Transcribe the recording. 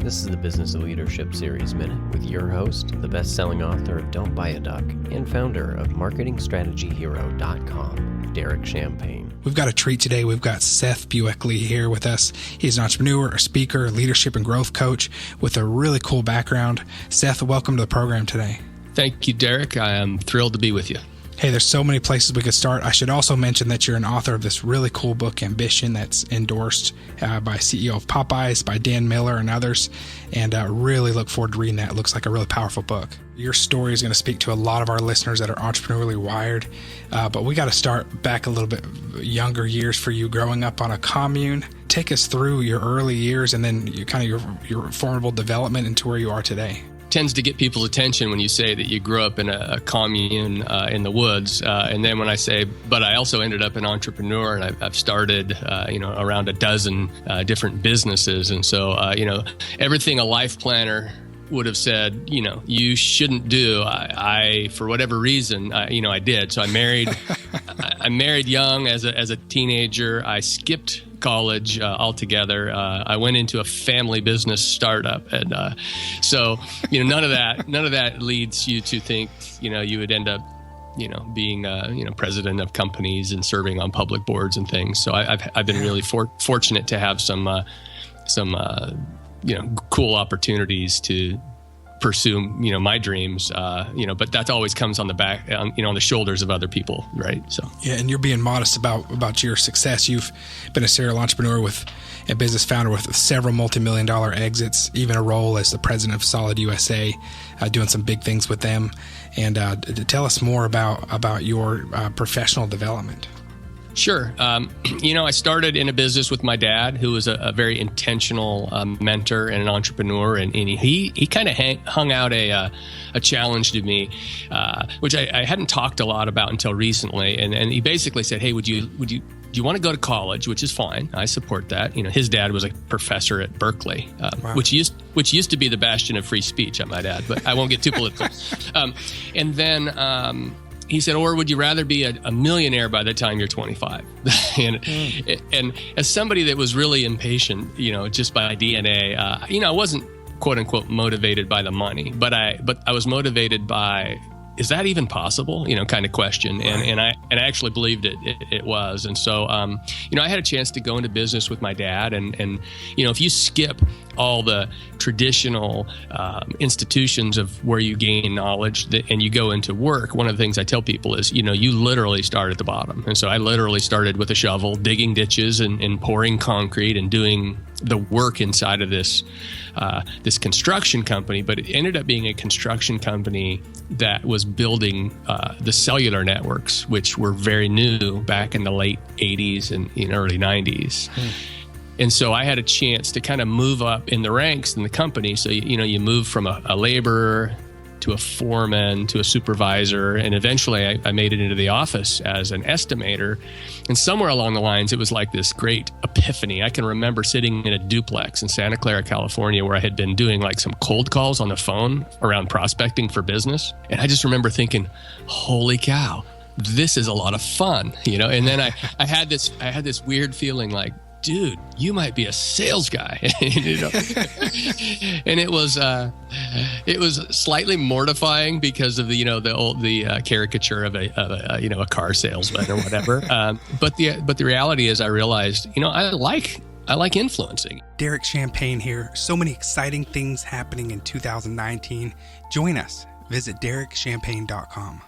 This is the Business of Leadership Series Minute with your host, the best-selling author of Don't Buy a Duck and founder of MarketingStrategyHero.com, Derek Champagne. We've got a treat today. We've got Seth Buechley here with us. He's an entrepreneur, a speaker, a leadership and growth coach with a really cool background. Seth, welcome to the program today. Thank you, Derek. I am thrilled to be with you. Hey, there's so many places we could start. I should also mention that you're an author of this really cool book, Ambition, that's endorsed by CEO of Popeyes, by Dan Miller and others, and really look forward to reading that. It looks like a really powerful book. Your story is going to speak to a lot of our listeners that are entrepreneurially wired, but we got to start back a little bit younger years for you, growing up on a commune. Take us through your early years and then your formidable development into where you are today. Tends to get people's attention when you say that you grew up in a commune in the woods, and then when I say, but I also ended up an entrepreneur, and I've started around a dozen different businesses, and so everything a life planner would have said, you shouldn't do. I for whatever reason, I did. So I married. I married young as a teenager. I skipped college altogether. I went into a family business startup, and so none of that leads you to think you would end up being president of companies and serving on public boards and things. So I've been really fortunate to have some cool opportunities to pursue my dreams, but that always comes on the back on the shoulders of other people, right? So yeah, and you're being modest about your success. You've been a serial entrepreneur with a business founder with several multi-million-dollar exits, even a role as the president of Solid USA, doing some big things with them. And tell us more about your professional development. Sure. I started in a business with my dad, who was a very intentional mentor and an entrepreneur, and he kind of hung out a challenge to me, which I hadn't talked a lot about until recently. And he basically said, "Hey, do you want to go to college?" Which is fine. I support that. His dad was a professor at Buechley, wow. which used to be the bastion of free speech, I might add, but I won't get too political. And then he said, "Or would you rather be a millionaire by the time you're 25? And as somebody that was really impatient, just by DNA, I wasn't quote unquote motivated by the money, but I was motivated by, is that even possible? Kind of question. And I actually believed it was. And so, I had a chance to go into business with my dad, and if you skip all the traditional institutions of where you gain knowledge and you go into work, one of the things I tell people is, you literally start at the bottom. And so I literally started with a shovel, digging ditches and pouring concrete and doing the work inside of this construction company. But it ended up being a construction company that was building the cellular networks, which were very new back in the late 80s and early 90s. And so I had a chance to kind of move up in the ranks in the company. So, you move from a laborer to a foreman to a supervisor. And eventually I made it into the office as an estimator. And somewhere along the lines, it was like this great epiphany. I can remember sitting in a duplex in Santa Clara, California, where I had been doing like some cold calls on the phone around prospecting for business. And I just remember thinking, holy cow, this is a lot of fun, And then I had this weird feeling like, dude, you might be a sales guy, and it was slightly mortifying because of the caricature of a car salesman or whatever. But the reality is, I realized, I like influencing. Derek Champagne here. So many exciting things happening in 2019. Join us. Visit DerekChampagne.com.